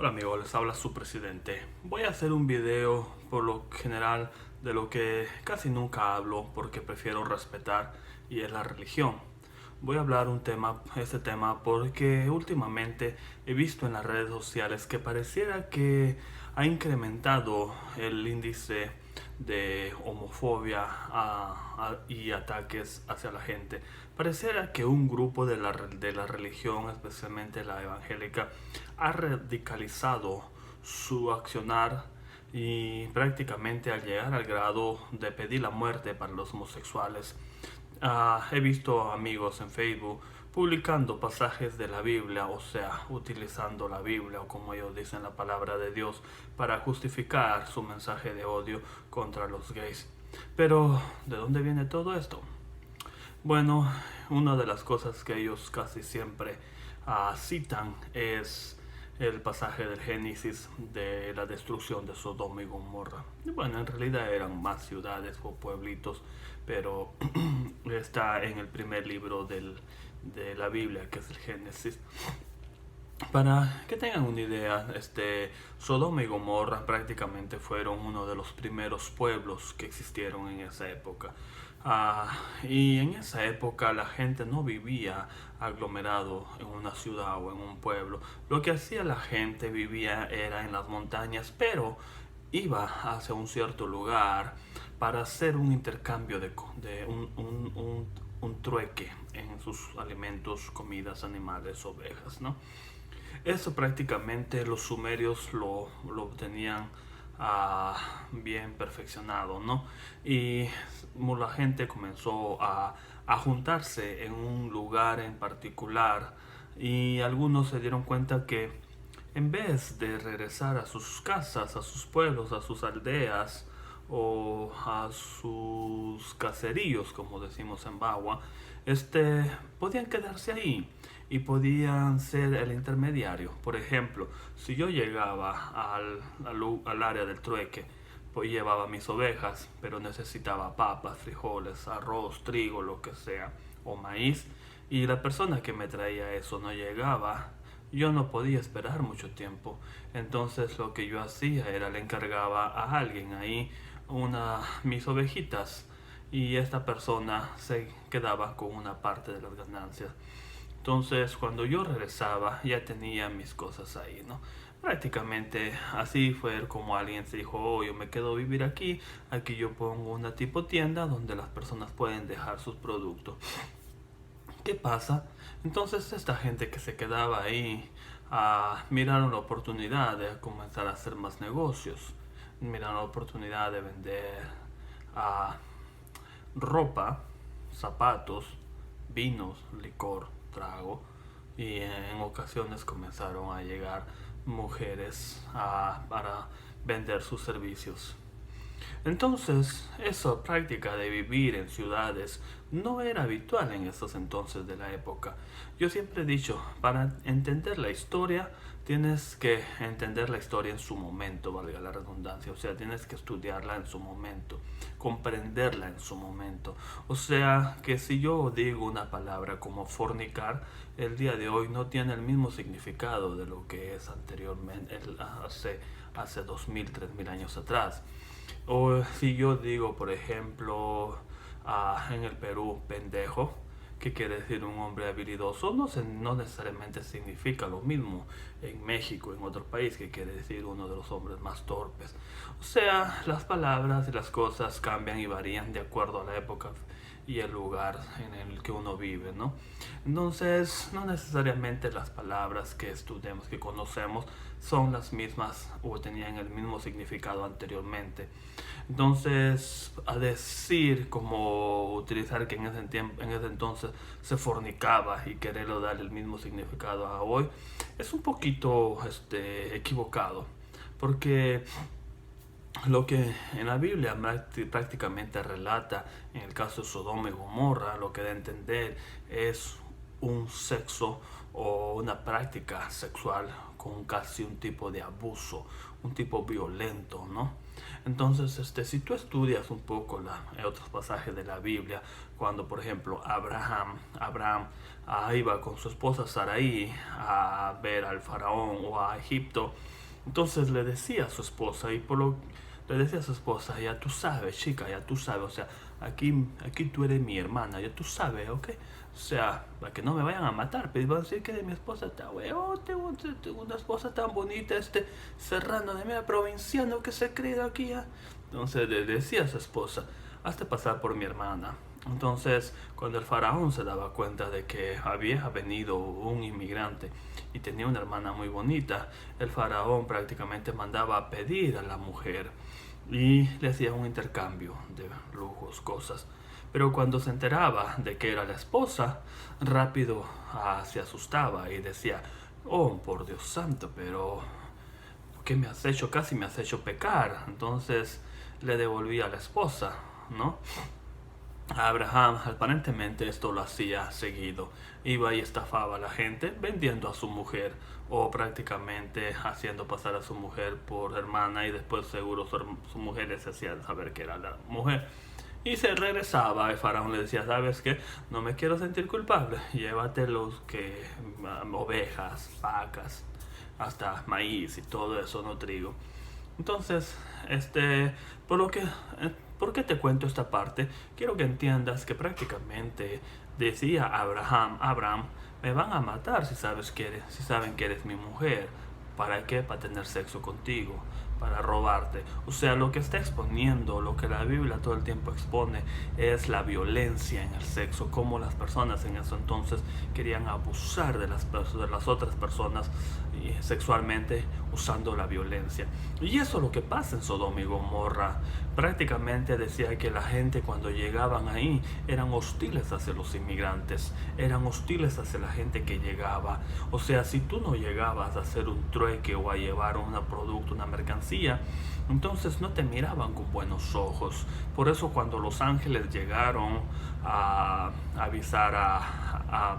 Hola amigos, les habla su presidente. Voy a hacer un video por lo general de lo que casi nunca hablo porque prefiero respetar y es la religión. Voy a hablar este tema porque últimamente he visto en las redes sociales que pareciera que ha incrementado el índice de homofobia y ataques hacia la gente. Pareciera que un grupo de la religión, especialmente la evangélica, ha radicalizado su accionar y prácticamente al llegar al grado de pedir la muerte para los homosexuales. He visto amigos en Facebook publicando pasajes de la Biblia, o sea, utilizando la Biblia o como ellos dicen la palabra de Dios para justificar su mensaje de odio contra los gays. Pero, ¿de dónde viene todo esto? Bueno, una de las cosas que ellos casi siempre citan es el pasaje del Génesis de la destrucción de Sodoma y Gomorra. Y bueno, en realidad eran más ciudades o pueblitos, pero está en el primer libro de la Biblia, que es el Génesis. Para que tengan una idea, Sodoma y Gomorra prácticamente fueron uno de los primeros pueblos que existieron en esa época. Y en esa época la gente no vivía aglomerado en una ciudad o en un pueblo. Lo que hacía la gente vivía era en las montañas, pero iba hacia un cierto lugar para hacer un intercambio de un trueque en sus alimentos, comidas, animales, ovejas, ¿no? Eso prácticamente los sumerios lo tenían bien perfeccionado, ¿no? Y la gente comenzó a juntarse en un lugar en particular y algunos se dieron cuenta que en vez de regresar a sus casas, a sus pueblos, a sus aldeas o a sus caseríos, como decimos en Bagua, podían quedarse ahí y podían ser el intermediario. Por ejemplo, si yo llegaba al área del trueque, pues llevaba mis ovejas, pero necesitaba papas, frijoles, arroz, trigo, lo que sea, o maíz, y la persona que me traía eso no llegaba, yo no podía esperar mucho tiempo. Entonces lo que yo hacía era le encargaba a alguien ahí mis ovejitas y esta persona se quedaba con una parte de las ganancias. Entonces, cuando yo regresaba, ya tenía mis cosas ahí, ¿no? Prácticamente así fue como alguien se dijo, oh, yo me quedo a vivir aquí, aquí yo pongo una tipo tienda donde las personas pueden dejar sus productos. ¿Qué pasa? Entonces esta gente que se quedaba ahí miraron la oportunidad de comenzar a hacer más negocios, miraron la oportunidad de vender ah, ropa, zapatos, vinos, licor, trago y en ocasiones comenzaron a llegar mujeres para vender sus servicios. Entonces, esa práctica de vivir en ciudades no era habitual en esos entonces de la época. Yo siempre he dicho, para entender la historia, tienes que entender la historia en su momento, valga la redundancia. O sea, tienes que estudiarla en su momento, comprenderla en su momento. O sea, que si yo digo una palabra como fornicar, el día de hoy no tiene el mismo significado de lo que es anteriormente, hace 2000, 3000 años atrás. O si yo digo, por ejemplo, en el Perú, pendejo, que quiere decir un hombre habilidoso, no necesariamente significa lo mismo en México, en otro país, que quiere decir uno de los hombres más torpes. O sea, las palabras y las cosas cambian y varían de acuerdo a la época y el lugar en el que uno vive, ¿no? Entonces, no necesariamente las palabras que estudiamos, que conocemos, son las mismas o tenían el mismo significado anteriormente. Entonces, a decir como utilizar que en ese entonces se fornicaba y quererlo dar el mismo significado a hoy, es un poquito equivocado, porque lo que en la Biblia prácticamente relata, en el caso de Sodoma y Gomorra, lo que da a entender es un sexo o una práctica sexual con casi un tipo de abuso, un tipo violento, ¿no? Entonces, si tú estudias un poco otros pasajes de la Biblia, cuando por ejemplo Abraham iba con su esposa Sarai a ver al faraón o a Egipto, entonces le decía a su esposa, le decía a su esposa, ya tú sabes, chica, ya tú sabes, o sea, aquí tú eres mi hermana, ya tú sabes, ¿ok? O sea, para que no me vayan a matar, pero van a decir que de mi esposa está weón, tengo una esposa tan bonita, serrano de media provinciano que se cree aquí, ¿ya? Entonces le decía a su esposa, hazte pasar por mi hermana. Entonces, cuando el faraón se daba cuenta de que había venido un inmigrante y tenía una hermana muy bonita, el faraón prácticamente mandaba a pedir a la mujer y le hacía un intercambio de lujos, cosas. Pero cuando se enteraba de que era la esposa, rápido se asustaba y decía, oh, por Dios santo, pero ¿qué me has hecho? Casi me has hecho pecar. Entonces le devolvía a la esposa, ¿no? Abraham aparentemente esto lo hacía seguido. Iba y estafaba a la gente vendiendo a su mujer o prácticamente haciendo pasar a su mujer por hermana y después seguro su mujer les hacía saber que era la mujer. Y se regresaba, el faraón le decía, ¿sabes qué? No me quiero sentir culpable, llévate ovejas, vacas, hasta maíz y todo eso, no trigo. Entonces, por lo que, ¿por qué te cuento esta parte? Quiero que entiendas que prácticamente decía Abraham, me van a matar si saben que eres mi mujer. ¿Para qué? Para tener sexo contigo, para robarte. O sea, lo que está exponiendo, lo que la Biblia todo el tiempo expone, es la violencia en el sexo, cómo las personas en ese entonces querían abusar de las otras personas sexualmente usando la violencia. Y eso es lo que pasa en Sodoma y Gomorra. Prácticamente decía que la gente cuando llegaban ahí eran hostiles hacia los inmigrantes, eran hostiles hacia la gente que llegaba. O sea, si tú no llegabas a hacer un trueque o a llevar un producto, una mercancía, entonces no te miraban con buenos ojos. Por eso cuando los ángeles llegaron a avisar a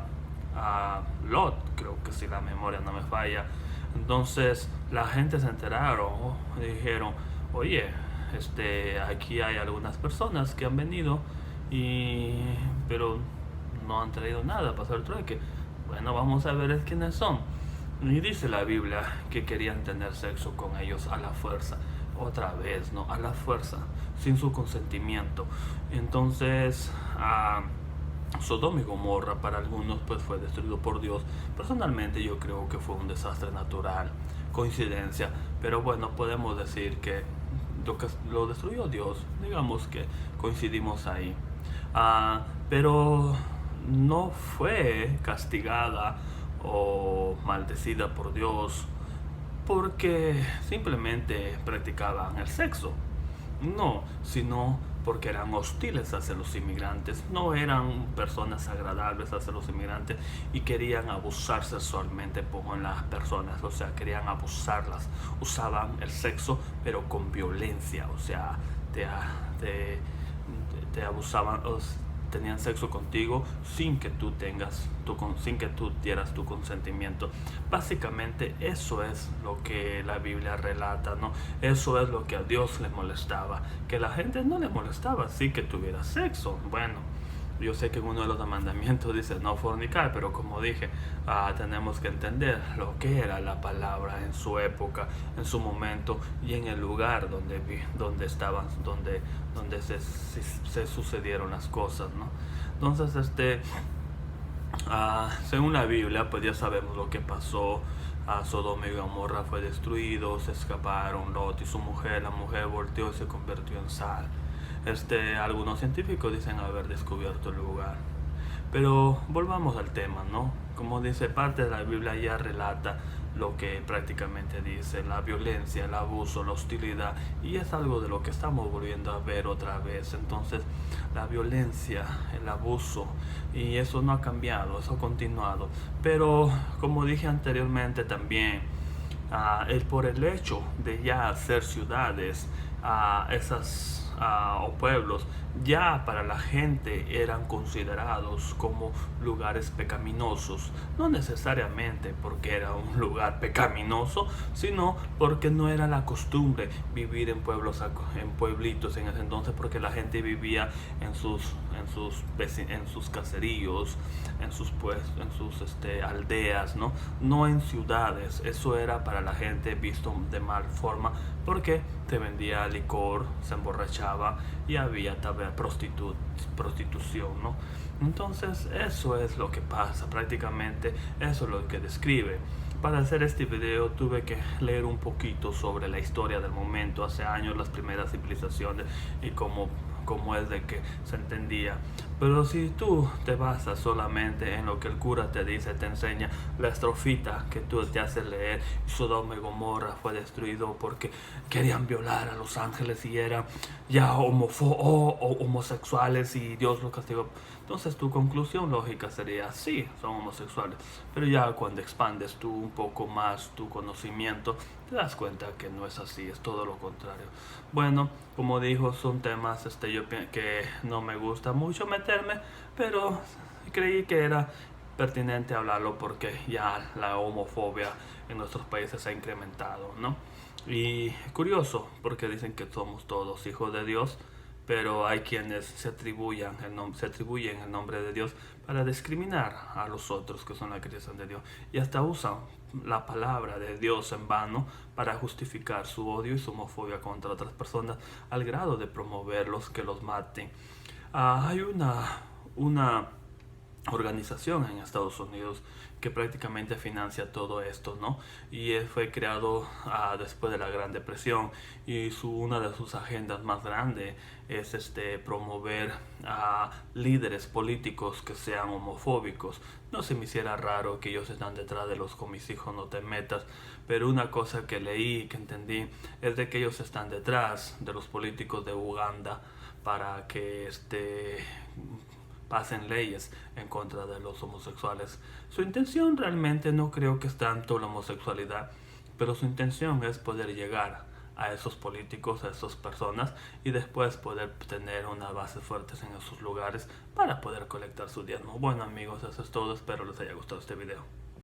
Lot, creo que si la memoria no me falla, entonces la gente se enteraron y dijeron, oye, aquí hay algunas personas que han venido pero no han traído nada para hacer trueque. Bueno, vamos a ver quiénes son. Y dice la Biblia que querían tener sexo con ellos a la fuerza. Otra vez, ¿no? A la fuerza, sin su consentimiento. Entonces, Sodoma y Gomorra para algunos pues fue destruido por Dios. Personalmente yo creo que fue un desastre natural, coincidencia, pero bueno, podemos decir que lo destruyó Dios, digamos que coincidimos ahí. Pero no fue castigada o maldecida por Dios porque simplemente practicaban el sexo. No, sino porque eran hostiles hacia los inmigrantes, no eran personas agradables hacia los inmigrantes y querían abusar sexualmente con las personas, o sea, querían abusarlas, usaban el sexo pero con violencia, o sea, te abusaban, tenían sexo contigo sin que tú dieras tu consentimiento. Básicamente eso es lo que la Biblia relata, ¿no? Eso es lo que a Dios le molestaba, que la gente no le molestaba sí que tuviera sexo. Bueno, yo sé que en uno de los mandamientos dice no fornicar, pero como dije, tenemos que entender lo que era la palabra en su época, en su momento y en el lugar donde estaban, donde se sucedieron las cosas, ¿no? Entonces, según la Biblia, pues ya sabemos lo que pasó. Sodoma y Gomorra fue destruido, se escaparon Lot y su mujer, la mujer volteó y se convirtió en sal. Algunos científicos dicen haber descubierto el lugar. Pero volvamos al tema, ¿no? Como dice, parte de la Biblia ya relata lo que prácticamente dice, la violencia, el abuso, la hostilidad, y es algo de lo que estamos volviendo a ver otra vez. Entonces, la violencia, el abuso, y eso no ha cambiado, eso ha continuado. Pero, como dije anteriormente también, por el hecho de ya hacer ciudades, esas o pueblos ya para la gente eran considerados como lugares pecaminosos, no necesariamente porque era un lugar pecaminoso, sino porque no era la costumbre vivir en pueblos, en pueblitos en ese entonces, porque la gente vivía en sus caseríos, en sus aldeas, no en ciudades. Eso era para la gente visto de mal forma, porque te vendía licor, se emborrachaba y había también prostitución, ¿no? Entonces eso es lo que pasa, prácticamente eso es lo que describe. Para hacer este video tuve que leer un poquito sobre la historia del momento, hace años las primeras civilizaciones y cómo es de que se entendía. Pero si tú te basas solamente en lo que el cura te dice, te enseña la estrofita que tú te haces leer, Sodoma y Gomorra fue destruido porque querían violar a los ángeles y eran ya homosexuales y Dios los castigó. Entonces tu conclusión lógica sería, sí, son homosexuales. Pero ya cuando expandes tú un poco más tu conocimiento, te das cuenta que no es así, es todo lo contrario. Bueno, como dijo, son temas que no me gusta mucho meterme, pero creí que era pertinente hablarlo porque ya la homofobia en nuestros países ha incrementado, ¿no? Y curioso, porque dicen que somos todos hijos de Dios, pero hay quienes se atribuyen el nombre de Dios para discriminar a los otros que son la creación de Dios, y hasta usan la palabra de Dios en vano para justificar su odio y su homofobia contra otras personas, al grado de promoverlos que los maten. Hay una organización en Estados Unidos que prácticamente financia todo esto, ¿no? Y fue creado después de la Gran Depresión, y una de sus agendas más grandes es promover a líderes políticos que sean homofóbicos. No se me hiciera raro que ellos están detrás de los "con mis hijos no te metas", pero una cosa que leí y que entendí es de que ellos están detrás de los políticos de Uganda para que pasen leyes en contra de los homosexuales. Su intención realmente no creo que es tanto la homosexualidad, pero su intención es poder llegar a esos políticos, a esas personas, y después poder tener unas bases fuertes en esos lugares para poder colectar su diezmo. Bueno amigos, eso es todo, espero les haya gustado este video.